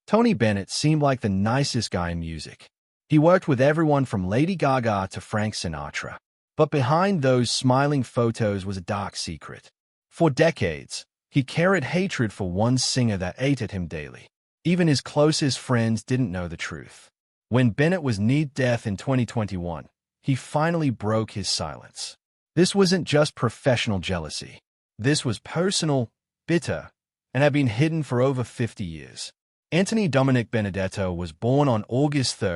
Tony Bennett seemed like the nicest guy in music. He worked with everyone from Lady Gaga to Frank Sinatra. But behind those smiling photos was a dark secret. For decades, he carried hatred for one singer that ate at him daily. Even his closest friends didn't know the truth. When Bennett was near death in 2021, he finally broke his silence. This wasn't just professional jealousy. This was personal, bitter, and had been hidden for over 50 years. Anthony Dominic Benedetto was born on August 3,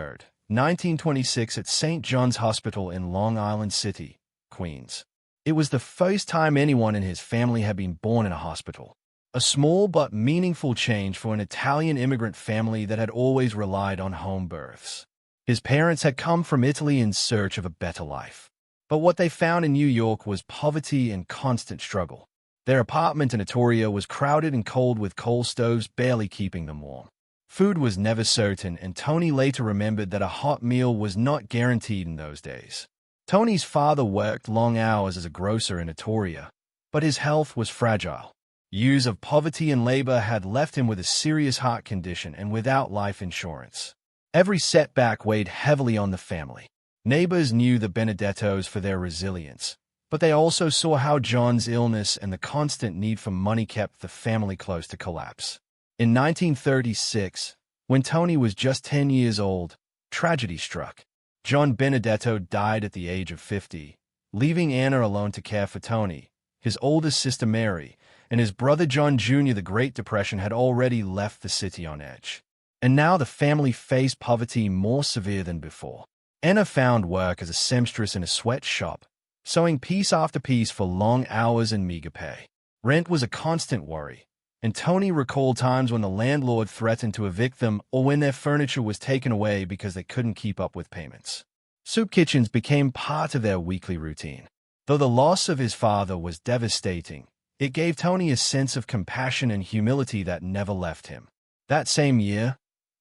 1926 at St. John's Hospital in Long Island City, Queens. It was the first time anyone in his family had been born in a hospital. A small but meaningful change for an Italian immigrant family that had always relied on home births. His parents had come from Italy in search of a better life. But what they found in New York was poverty and constant struggle. Their apartment in Etruria was crowded and cold with coal stoves barely keeping them warm. Food was never certain, and Tony later remembered that a hot meal was not guaranteed in those days. Tony's father worked long hours as a grocer in Etruria, but his health was fragile. Years of poverty and labor had left him with a serious heart condition and without life insurance. Every setback weighed heavily on the family. Neighbors knew the Benedettos for their resilience, but they also saw how John's illness and the constant need for money kept the family close to collapse. In 1936, when Tony was just 10 years old, tragedy struck. John Benedetto died at the age of 50, leaving Anna alone to care for Tony, his oldest sister Mary, and his brother John Jr. The Great Depression had already left the city on edge. And now the family faced poverty more severe than before. Anna found work as a seamstress in a sweatshop, sewing piece after piece for long hours and meager pay. Rent was a constant worry, and Tony recalled times when the landlord threatened to evict them or when their furniture was taken away because they couldn't keep up with payments. Soup kitchens became part of their weekly routine. Though the loss of his father was devastating, it gave Tony a sense of compassion and humility that never left him. That same year,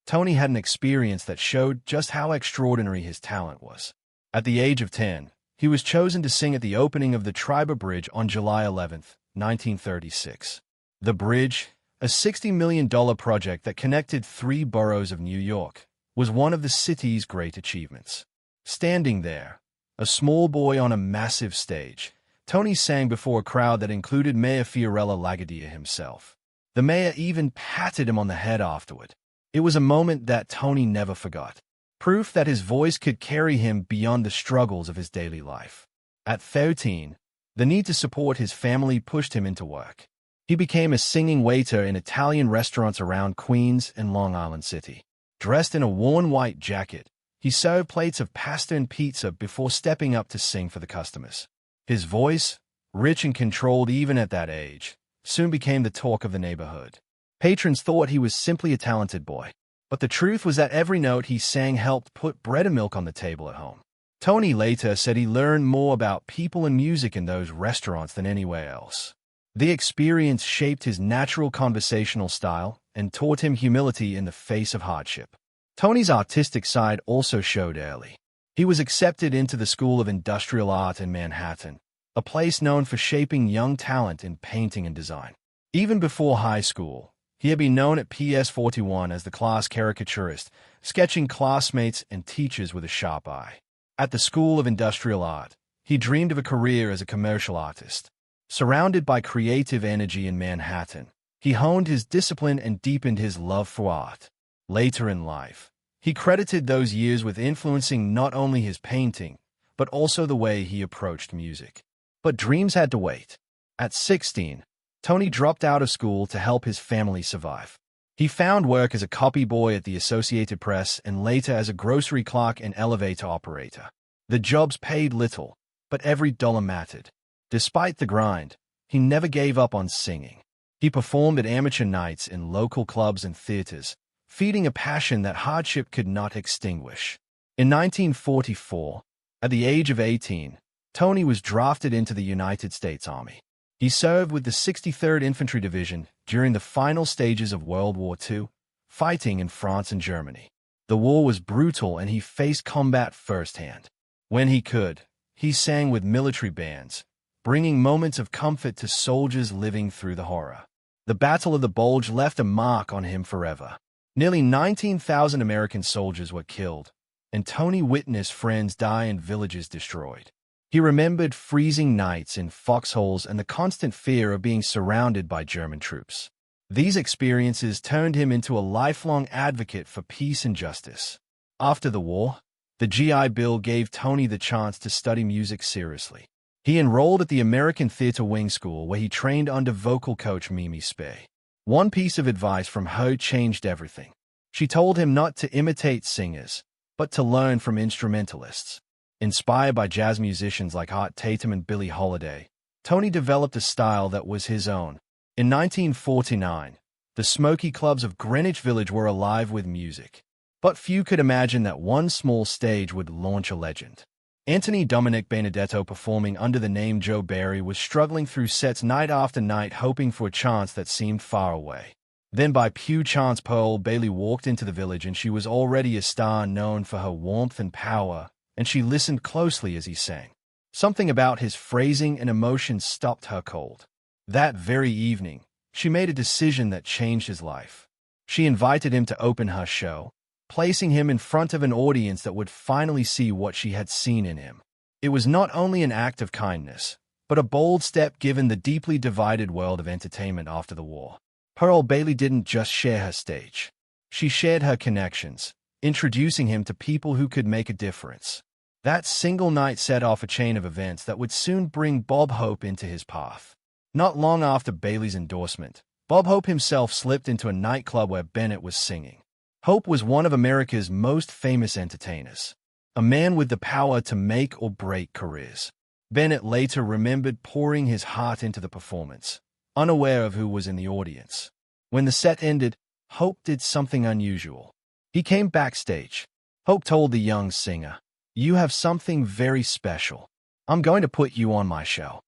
Tony had an experience that showed just how extraordinary his talent was. At the age of 10, he was chosen to sing at the opening of the Triber Bridge on July 11, 1936. The bridge, a $60 million project that connected 3 boroughs of New York, was one of the city's great achievements. Standing there, a small boy on a massive stage, Tony sang before a crowd that included Mayor Fiorello Lagudilla himself. The mayor even patted him on the head afterward. It was a moment that Tony never forgot. Proof that his voice could carry him beyond the struggles of his daily life. At 13, the need to support his family pushed him into work. He became a singing waiter in Italian restaurants around Queens and Long Island City. Dressed in a worn white jacket, he served plates of pasta and pizza before stepping up to sing for the customers. His voice, rich and controlled even at that age, soon became the talk of the neighborhood. Patrons thought he was simply a talented boy, but the truth was that every note he sang helped put bread and milk on the table at home. Tony later said he learned more about people and music in those restaurants than anywhere else. The experience shaped his natural conversational style and taught him humility in the face of hardship. Tony's artistic side also showed early. He was accepted into the School of Industrial Art in Manhattan, a place known for shaping young talent in painting and design. Even before high school, he had been known at PS 41 as the class caricaturist, sketching classmates and teachers with a sharp eye. At the School of Industrial Art, he dreamed of a career as a commercial artist. Surrounded by creative energy in Manhattan, he honed his discipline and deepened his love for art. Later in life, he credited those years with influencing not only his painting, but also the way he approached music. But dreams had to wait. At 16, Tony dropped out of school to help his family survive. He found work as a copy boy at the Associated Press and later as a grocery clerk and elevator operator. The jobs paid little, but every dollar mattered. Despite the grind, he never gave up on singing. He performed at amateur nights in local clubs and theaters, feeding a passion that hardship could not extinguish. In 1944, at the age of 18, Tony was drafted into the United States Army. He served with the 63rd Infantry Division during the final stages of World War II, fighting in France and Germany. The war was brutal and he faced combat firsthand. When he could, he sang with military bands, bringing moments of comfort to soldiers living through the horror. The Battle of the Bulge left a mark on him forever. Nearly 19,000 American soldiers were killed, and Tony witnessed friends die and villages destroyed. He remembered freezing nights in foxholes and the constant fear of being surrounded by German troops. These experiences turned him into a lifelong advocate for peace and justice. After the war, the GI Bill gave Tony the chance to study music seriously. He enrolled at the American Theatre Wing School, where he trained under vocal coach Mimi Spey. One piece of advice from her changed everything. She told him not to imitate singers, but to learn from instrumentalists. Inspired by jazz musicians like Art Tatum and Billie Holiday, Tony developed a style that was his own. In 1949, the smoky clubs of Greenwich Village were alive with music. But few could imagine that one small stage would launch a legend. Anthony Dominic Benedetto, performing under the name Joe Barry, was struggling through sets night after night, hoping for a chance that seemed far away. Then by pure chance, Pearl Bailey walked into the village, and she was already a star known for her warmth and power, and she listened closely as he sang. Something about his phrasing and emotion stopped her cold. That very evening, she made a decision that changed his life. She invited him to open her show, placing him in front of an audience that would finally see what she had seen in him. It was not only an act of kindness, but a bold step given the deeply divided world of entertainment after the war. Pearl Bailey didn't just share her stage. She shared her connections, introducing him to people who could make a difference. That single night set off a chain of events that would soon bring Bob Hope into his path. Not long after Bailey's endorsement, Bob Hope himself slipped into a nightclub where Bennett was singing. Hope was one of America's most famous entertainers, a man with the power to make or break careers. Bennett later remembered pouring his heart into the performance, unaware of who was in the audience. When the set ended, Hope did something unusual. He came backstage. Hope told the young singer, "You have something very special. I'm going to put you on my show."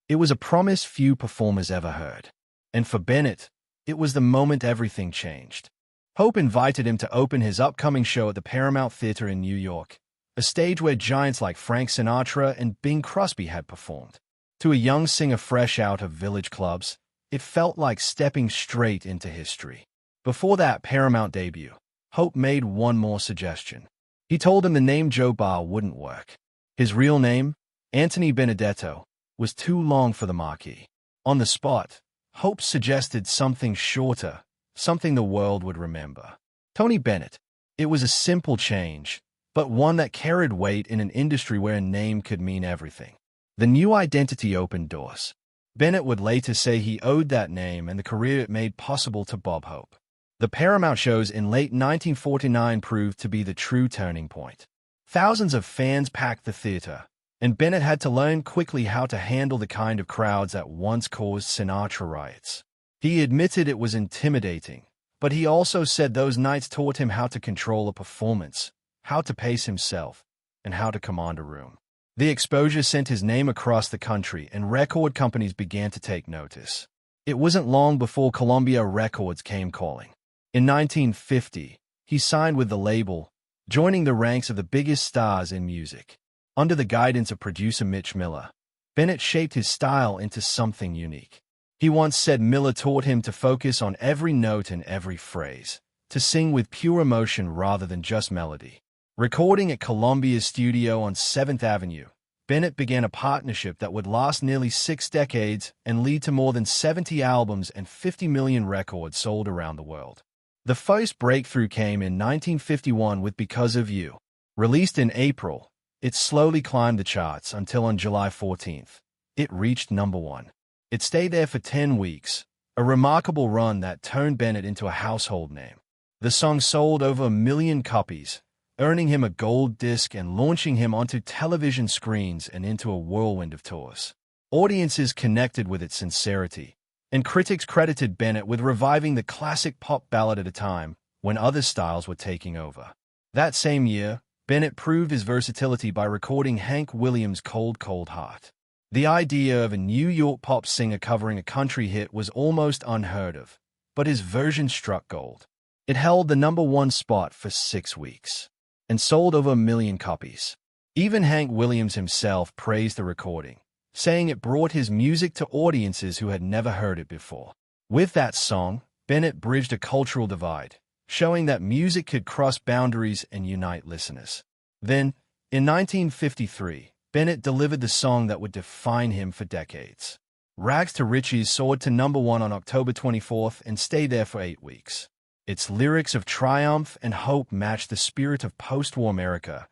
It was a promise few performers ever heard. And for Bennett, it was the moment everything changed. Hope invited him to open his upcoming show at the Paramount Theater in New York, a stage where giants like Frank Sinatra and Bing Crosby had performed. To a young singer fresh out of village clubs, it felt like stepping straight into history. Before that Paramount debut, Hope made one more suggestion. He told him the name Joe Bar wouldn't work. His real name, Anthony Benedetto, was too long for the marquee. On the spot, Hope suggested something shorter, something the world would remember. Tony Bennett. It was a simple change, but one that carried weight in an industry where a name could mean everything. The new identity opened doors. Bennett would later say he owed that name and the career it made possible to Bob Hope. The Paramount shows in late 1949 proved to be the true turning point. Thousands of fans packed the theater, and Bennett had to learn quickly how to handle the kind of crowds that once caused Sinatra riots. He admitted it was intimidating, but he also said those nights taught him how to control a performance, how to pace himself, and how to command a room. The exposure sent his name across the country, and record companies began to take notice. It wasn't long before Columbia Records came calling. In 1950, he signed with the label, joining the ranks of the biggest stars in music. Under the guidance of producer Mitch Miller, Bennett shaped his style into something unique. He once said Miller taught him to focus on every note and every phrase, to sing with pure emotion rather than just melody. Recording at Columbia's studio on 7th Avenue, Bennett began a partnership that would last nearly 6 decades and lead to more than 70 albums and 50 million records sold around the world. The first breakthrough came in 1951 with Because of You. Released in April, it slowly climbed the charts until on July 14th, it reached number 1. It stayed there for 10 weeks, a remarkable run that turned Bennett into a household name. The song sold over 1 million copies, earning him a gold disc and launching him onto television screens and into a whirlwind of tours. Audiences connected with its sincerity, and critics credited Bennett with reviving the classic pop ballad at a time when other styles were taking over. That same year, Bennett proved his versatility by recording Hank Williams' Cold Cold Heart. The idea of a New York pop singer covering a country hit was almost unheard of, but his version struck gold. It held the number 1 spot for 6 weeks and sold over 1 million copies. Even Hank Williams himself praised the recording, saying it brought his music to audiences who had never heard it before. With that song, Bennett bridged a cultural divide. showing that music could cross boundaries and unite listeners. Then, in 1953, Bennett delivered the song that would define him for decades. Rags to Riches soared to #1 on October 24th and stayed there for 8 weeks. Its lyrics of triumph and hope matched the spirit of post-war America,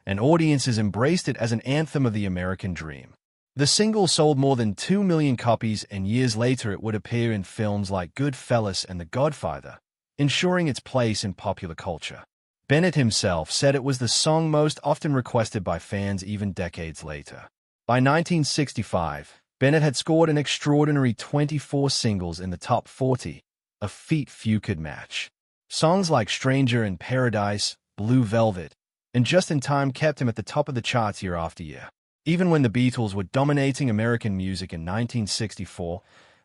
and audiences embraced it as an anthem of the American dream. The single sold more than 2 million copies, and years later it would appear in films like Goodfellas and The Godfather, ensuring its place in popular culture. Bennett himself said it was the song most often requested by fans even decades later. By 1965, Bennett had scored an extraordinary 24 singles in the top 40, a feat few could match. Songs like Stranger in Paradise, Blue Velvet, and Just in Time kept him at the top of the charts year after year. Even when the Beatles were dominating American music in 1964,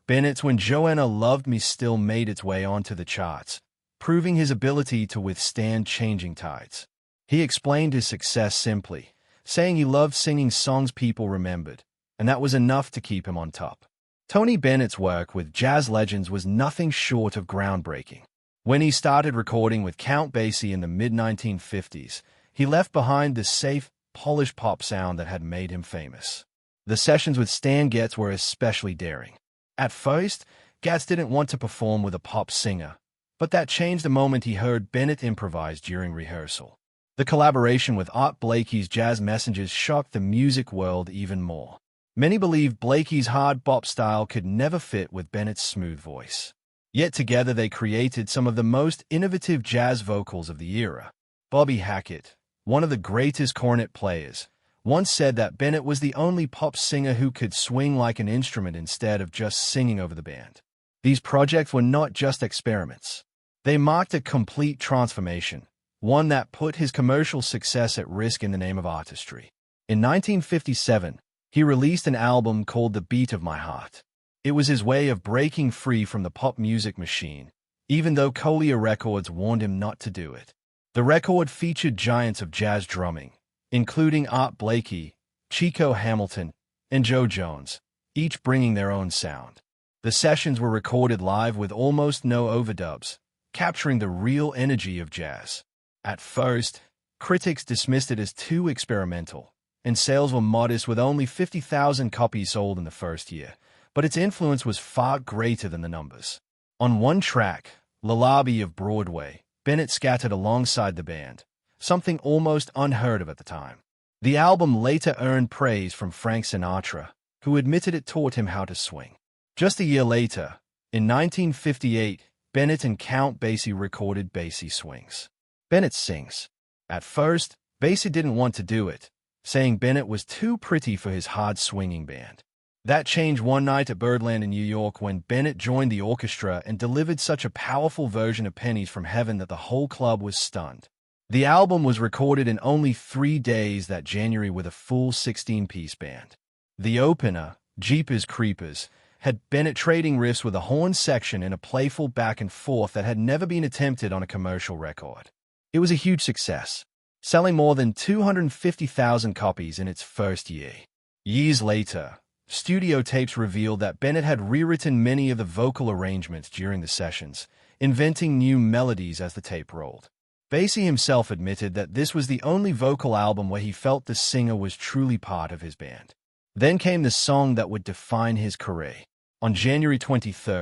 Bennett's When Joanna Loved Me still made its way onto the charts, proving his ability to withstand changing tides. He explained his success simply, saying he loved singing songs people remembered, and that was enough to keep him on top. Tony Bennett's work with jazz legends was nothing short of groundbreaking. When he started recording with Count Basie in the mid-1950s, he left behind the safe, polished pop sound that had made him famous. The sessions with Stan Getz were especially daring. At first, Getz didn't want to perform with a pop singer, but that changed the moment he heard Bennett improvise during rehearsal. The collaboration with Art Blakey's Jazz Messengers shocked the music world even more. Many believed Blakey's hard bop style could never fit with Bennett's smooth voice. Yet together they created some of the most innovative jazz vocals of the era. Bobby Hackett, one of the greatest cornet players, once said that Bennett was the only pop singer who could swing like an instrument instead of just singing over the band. These projects were not just experiments. They marked a complete transformation, one that put his commercial success at risk in the name of artistry. In 1957, he released an album called The Beat of My Heart. It was his way of breaking free from the pop music machine, even though Colia Records warned him not to do it. The record featured giants of jazz drumming, including Art Blakey, Chico Hamilton, and Joe Jones, each bringing their own sound. The sessions were recorded live with almost no overdubs, capturing the real energy of jazz. At first, critics dismissed it as too experimental, and sales were modest with only 50,000 copies sold in the first year, but its influence was far greater than the numbers. On one track, Lullaby of Broadway, Bennett scattered alongside the band, something almost unheard of at the time. The album later earned praise from Frank Sinatra, who admitted it taught him how to swing. Just a year later, in 1958, Bennett and Count Basie recorded Basie Swings. Bennett sings. At first, Basie didn't want to do it, saying Bennett was too pretty for his hard-swinging band. That changed one night at Birdland in New York when Bennett joined the orchestra and delivered such a powerful version of Pennies from Heaven that the whole club was stunned. The album was recorded in only 3 days that January with a full 16-piece band. The opener, Jeepers Creepers, had Bennett trading riffs with a horn section in a playful back and forth that had never been attempted on a commercial record. It was a huge success, selling more than 250,000 copies in its first year. Years later, studio tapes revealed that Bennett had rewritten many of the vocal arrangements during the sessions, inventing new melodies as the tape rolled. Basie himself admitted that this was the only vocal album where he felt the singer was truly part of his band. Then came the song that would define his career. On January 23,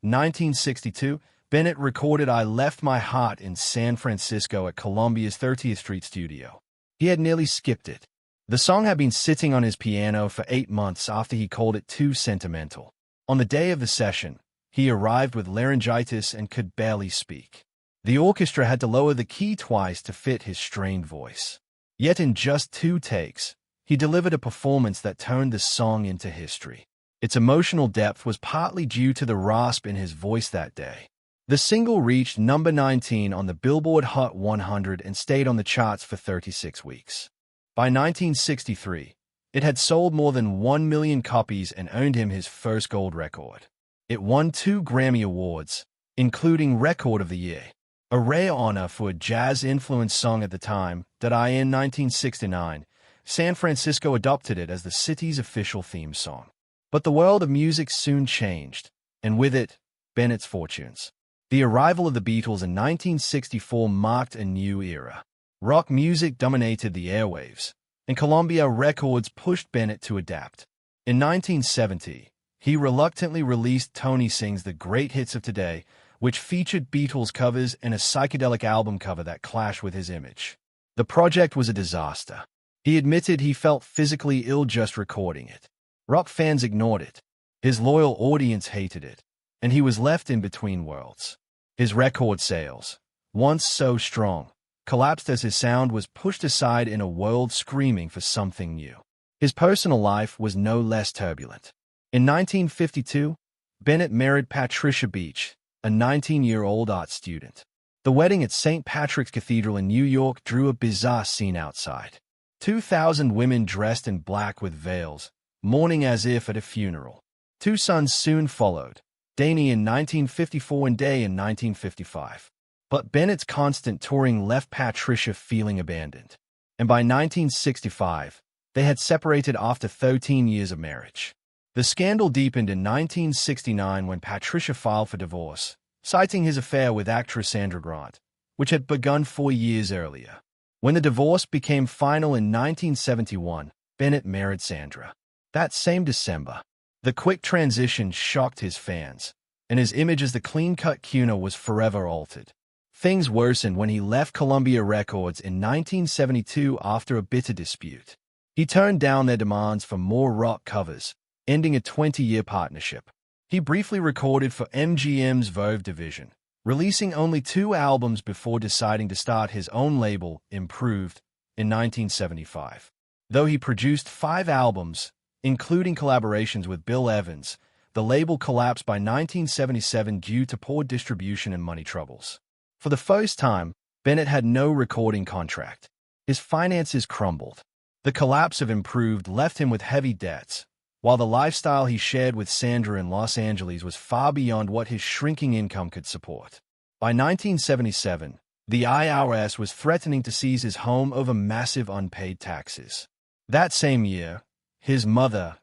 1962, Bennett recorded I Left My Heart in San Francisco at Columbia's 30th Street studio. He had nearly skipped it. The song had been sitting on his piano for 8 months after he called it too sentimental. On the day of the session, he arrived with laryngitis and could barely speak. The orchestra had to lower the key twice to fit his strained voice. Yet in just 2 takes, he delivered a performance that turned the song into history. Its emotional depth was partly due to the rasp in his voice that day. The single reached number 19 on the Billboard Hot 100 and stayed on the charts for 36 weeks. By 1963, it had sold more than 1 million copies and earned him his first gold record. It won 2 Grammy Awards, including Record of the Year, a rare honor for a jazz-influenced song at the time that in 1969, San Francisco adopted it as the city's official theme song. But the world of music soon changed, and with it, Bennett's fortunes. The arrival of the Beatles in 1964 marked a new era. Rock music dominated the airwaves, and Columbia Records pushed Bennett to adapt. In 1970, he reluctantly released Tony Sings the Great Hits of Today, which featured Beatles covers and a psychedelic album cover that clashed with his image. The project was a disaster. He admitted he felt physically ill just recording it. Rock fans ignored it. His loyal audience hated it, and he was left in between worlds. His record sales, once so strong, collapsed as his sound was pushed aside in a world screaming for something new. His personal life was no less turbulent. In 1952, Bennett married Patricia Beach, a 19-year-old art student. The wedding at St. Patrick's Cathedral in New York drew a bizarre scene outside. 2,000 women dressed in black with veils, mourning as if at a funeral. Two sons soon followed, Danny in 1954 and Day in 1955. But Bennett's constant touring left Patricia feeling abandoned. And by 1965, they had separated after 13 years of marriage. The scandal deepened in 1969 when Patricia filed for divorce, citing his affair with actress Sandra Grant, which had begun 4 years earlier. When the divorce became final in 1971, Bennett married Sandra. That same December, the quick transition shocked his fans, and his image as the clean-cut crooner was forever altered. Things worsened when he left Columbia Records in 1972 after a bitter dispute. He turned down their demands for more rock covers, ending a 20-year partnership. He briefly recorded for MGM's Verve division, releasing only 2 albums before deciding to start his own label, Improved, in 1975. Though he produced 5 albums, including collaborations with Bill Evans, the label collapsed by 1977 due to poor distribution and money troubles. For the first time, Bennett had no recording contract. His finances crumbled. The collapse of Improved left him with heavy debts, while the lifestyle he shared with Sandra in Los Angeles was far beyond what his shrinking income could support. By 1977, the IRS was threatening to seize his home over massive unpaid taxes. That same year, his mother,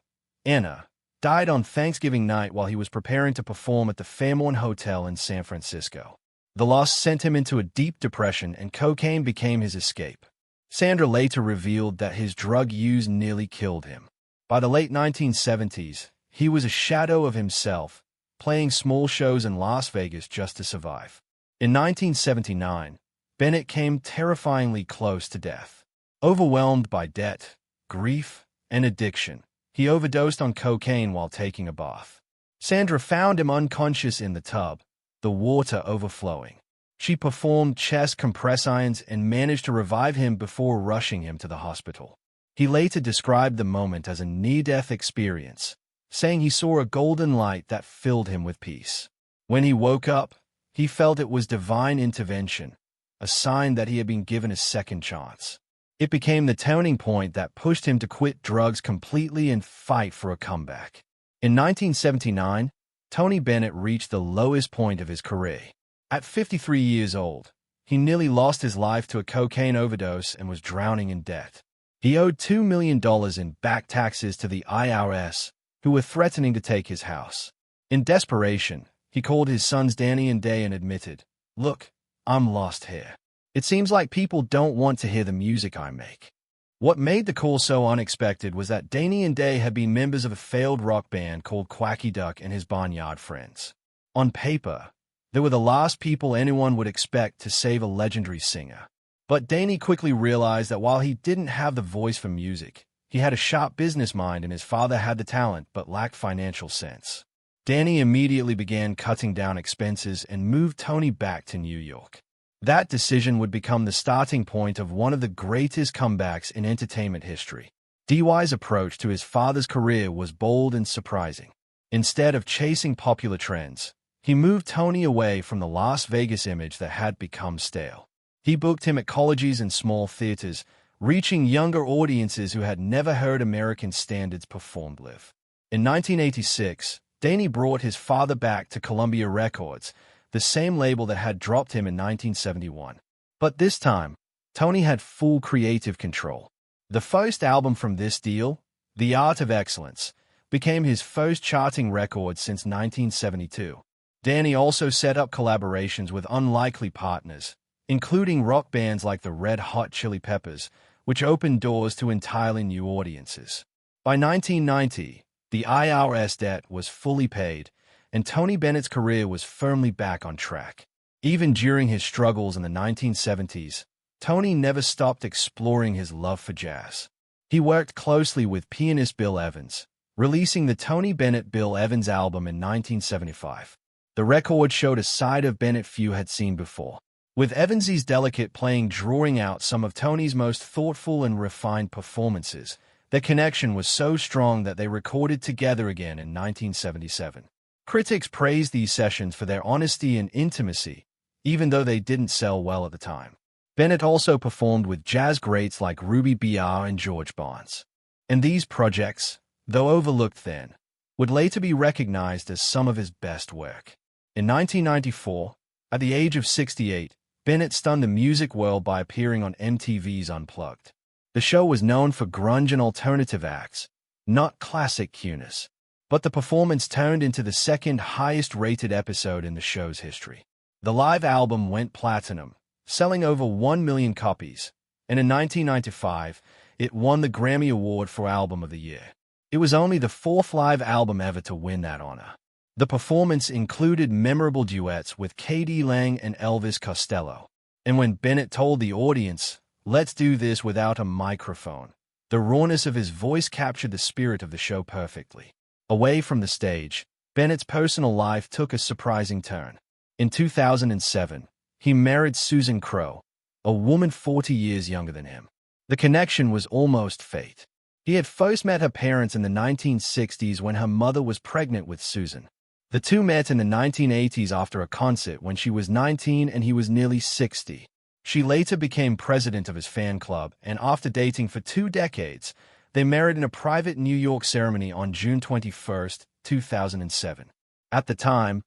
Anna, died on Thanksgiving night while he was preparing to perform at the Fairmont Hotel in San Francisco. The loss sent him into a deep depression, and cocaine became his escape. Sandra later revealed that his drug use nearly killed him. By the late 1970s, he was a shadow of himself, playing small shows in Las Vegas just to survive. In 1979, Bennett came terrifyingly close to death. Overwhelmed by debt, grief, and addiction, he overdosed on cocaine while taking a bath. Sandra found him unconscious in the tub, the water overflowing. She performed chest compress irons and managed to revive him before rushing him to the hospital. He later described the moment as a near-death experience, saying he saw a golden light that filled him with peace. When he woke up, he felt it was divine intervention, a sign that he had been given a second chance. It became the turning point that pushed him to quit drugs completely and fight for a comeback. In 1979, Tony Bennett reached the lowest point of his career. At 53 years old, he nearly lost his life to a cocaine overdose and was drowning in debt. He owed $2 million in back taxes to the IRS, who were threatening to take his house. In desperation, he called his sons Danny and Day and admitted, "Look, I'm lost here. It seems like people don't want to hear the music I make." What made the call so unexpected was that Danny and Day had been members of a failed rock band called Quacky Duck and his Barnyard Friends. On paper, they were the last people anyone would expect to save a legendary singer. But Danny quickly realized that while he didn't have the voice for music, he had a sharp business mind and his father had the talent but lacked financial sense. Danny immediately began cutting down expenses and moved Tony back to New York. That decision would become the starting point of one of the greatest comebacks in entertainment history. DY's approach to his father's career was bold and surprising. Instead of chasing popular trends, he moved Tony away from the Las Vegas image that had become stale. He booked him at colleges and small theaters, reaching younger audiences who had never heard American standards performed live. In 1986, Danny brought his father back to Columbia Records, the same label that had dropped him in 1971. But this time, Tony had full creative control. The first album from this deal, The Art of Excellence, became his first charting record since 1972. Danny also set up collaborations with unlikely partners, including rock bands like the Red Hot Chili Peppers, which opened doors to entirely new audiences. By 1990, the IRS debt was fully paid, and Tony Bennett's career was firmly back on track. Even during his struggles in the 1970s, Tony never stopped exploring his love for jazz. He worked closely with pianist Bill Evans, releasing the Tony Bennett Bill Evans album in 1975. The record showed a side of Bennett few had seen before, with Evans's delicate playing drawing out some of Tony's most thoughtful and refined performances. Their connection was so strong that they recorded together again in 1977. Critics praised these sessions for their honesty and intimacy, even though they didn't sell well at the time. Bennett also performed with jazz greats like Ruby B.R. and George Barnes. And these projects, though overlooked then, would later be recognized as some of his best work. In 1994, at the age of 68, Bennett stunned the music world by appearing on MTV's Unplugged. The show was known for grunge and alternative acts, not classic cuteness, but the performance turned into the second highest-rated episode in the show's history. The live album went platinum, selling over 1 million copies, and in 1995, it won the Grammy Award for Album of the Year. It was only the fourth live album ever to win that honor. The performance included memorable duets with K.D. Lang and Elvis Costello. And when Bennett told the audience, "Let's do this without a microphone," the rawness of his voice captured the spirit of the show perfectly. Away from the stage, Bennett's personal life took a surprising turn. In 2007, he married Susan Crowe, a woman 40 years younger than him. The connection was almost fate. He had first met her parents in the 1960s when her mother was pregnant with Susan. The two met in the 1980s after a concert when she was 19 and he was nearly 60. She later became president of his fan club, and after dating for 2 decades, they married in a private New York ceremony on June 21, 2007. At the time,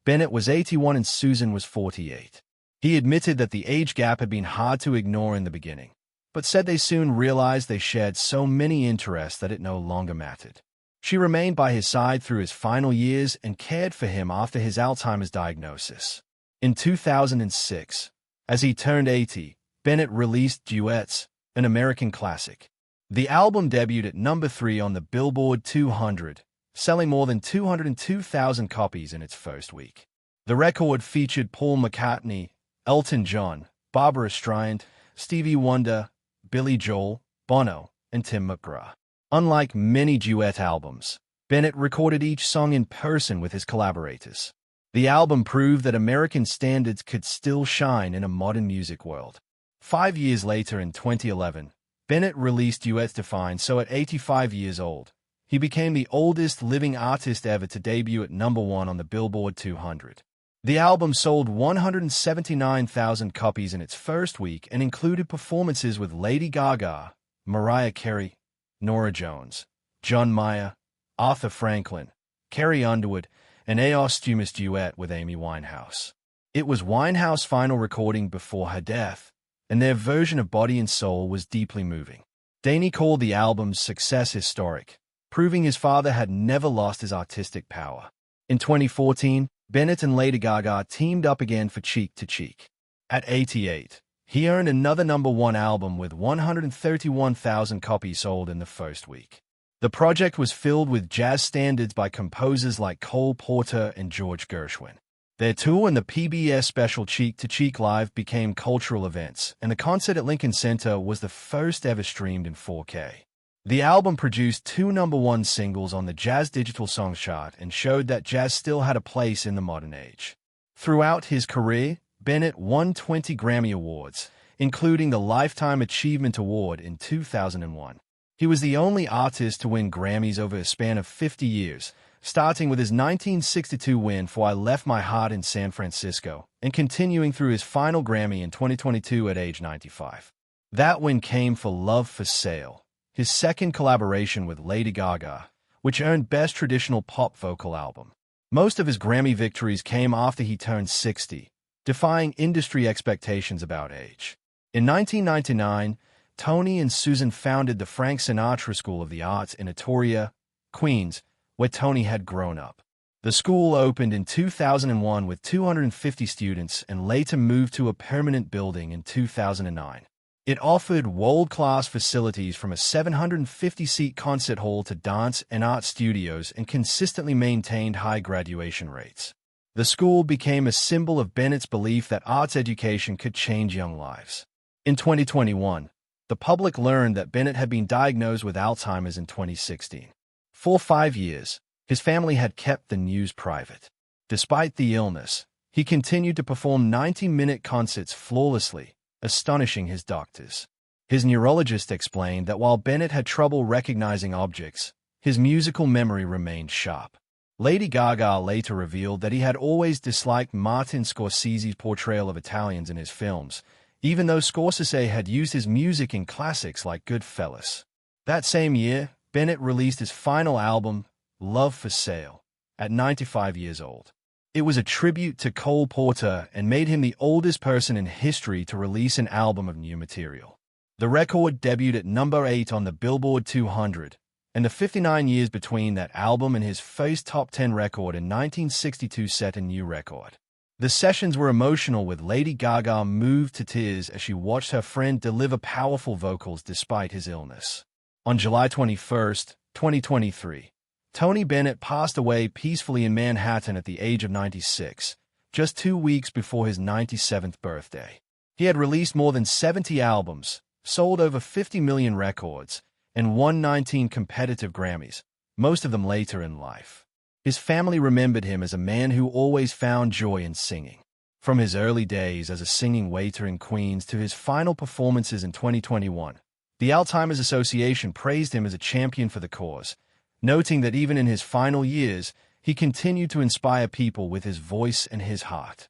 Bennett was 81 and Susan was 48. He admitted that the age gap had been hard to ignore in the beginning, but said they soon realized they shared so many interests that it no longer mattered. She remained by his side through his final years and cared for him after his Alzheimer's diagnosis. In 2006, as he turned 80, Bennett released Duets, an American classic. The album debuted at number 3 on the Billboard 200, selling more than 202,000 copies in its first week. The record featured Paul McCartney, Elton John, Barbra Streisand, Stevie Wonder, Billy Joel, Bono, and Tim McGraw. Unlike many duet albums, Bennett recorded each song in person with his collaborators. The album proved that American standards could still shine in a modern music world. 5 years later, in 2011, Bennett released Duets Defined, so at 85 years old, he became the oldest living artist ever to debut at number 1 on the Billboard 200. The album sold 179,000 copies in its first week and included performances with Lady Gaga, Mariah Carey, Norah Jones, John Mayer, Arthur Franklin, Carrie Underwood, and a posthumous duet with Amy Winehouse. It was Winehouse's final recording before her death, and their version of Body and Soul was deeply moving. Danny called the album's success historic, proving his father had never lost his artistic power. In 2014, Bennett and Lady Gaga teamed up again for Cheek to Cheek. At 88, he earned another number 1 album with 131,000 copies sold in the first week. The project was filled with jazz standards by composers like Cole Porter and George Gershwin. Their tour and the PBS special Cheek to Cheek Live became cultural events, and the concert at Lincoln Center was the first ever streamed in 4K. The album produced 2 number 1 singles on the Jazz Digital Songs chart and showed that jazz still had a place in the modern age. Throughout his career, Bennett won 20 Grammy Awards, including the Lifetime Achievement Award in 2001. He was the only artist to win Grammys over a span of 50 years, starting with his 1962 win for I Left My Heart in San Francisco, and continuing through his final Grammy in 2022 at age 95. That win came for Love for Sale, his second collaboration with Lady Gaga, which earned Best Traditional Pop Vocal Album. Most of his Grammy victories came after he turned 60, defying industry expectations about age. In 1999, Tony and Susan founded the Frank Sinatra School of the Arts in Etoria, Queens, where Tony had grown up. The school opened in 2001 with 250 students and later moved to a permanent building in 2009. It offered world-class facilities from a 750-seat concert hall to dance and art studios and consistently maintained high graduation rates. The school became a symbol of Bennett's belief that arts education could change young lives. In 2021, the public learned that Bennett had been diagnosed with Alzheimer's in 2016. For 5 years, his family had kept the news private. Despite the illness, he continued to perform 90-minute concerts flawlessly, astonishing his doctors. His neurologist explained that while Bennett had trouble recognizing objects, his musical memory remained sharp. Lady Gaga later revealed that he had always disliked Martin Scorsese's portrayal of Italians in his films, even though Scorsese had used his music in classics like Goodfellas. That same year, Bennett released his final album, Love for Sale, at 95 years old. It was a tribute to Cole Porter and made him the oldest person in history to release an album of new material. The record debuted at number 8 on the Billboard 200, and the 59 years between that album and his first top 10 record in 1962 set a new record. The sessions were emotional, with Lady Gaga moved to tears as she watched her friend deliver powerful vocals despite his illness. On July 21, 2023, Tony Bennett passed away peacefully in Manhattan at the age of 96, just 2 weeks before his 97th birthday. He had released more than 70 albums, sold over 50 million records, and won 19 competitive Grammys, most of them later in life. His family remembered him as a man who always found joy in singing. From his early days as a singing waiter in Queens to his final performances in 2021, the Alzheimer's Association praised him as a champion for the cause, noting that even in his final years, he continued to inspire people with his voice and his heart.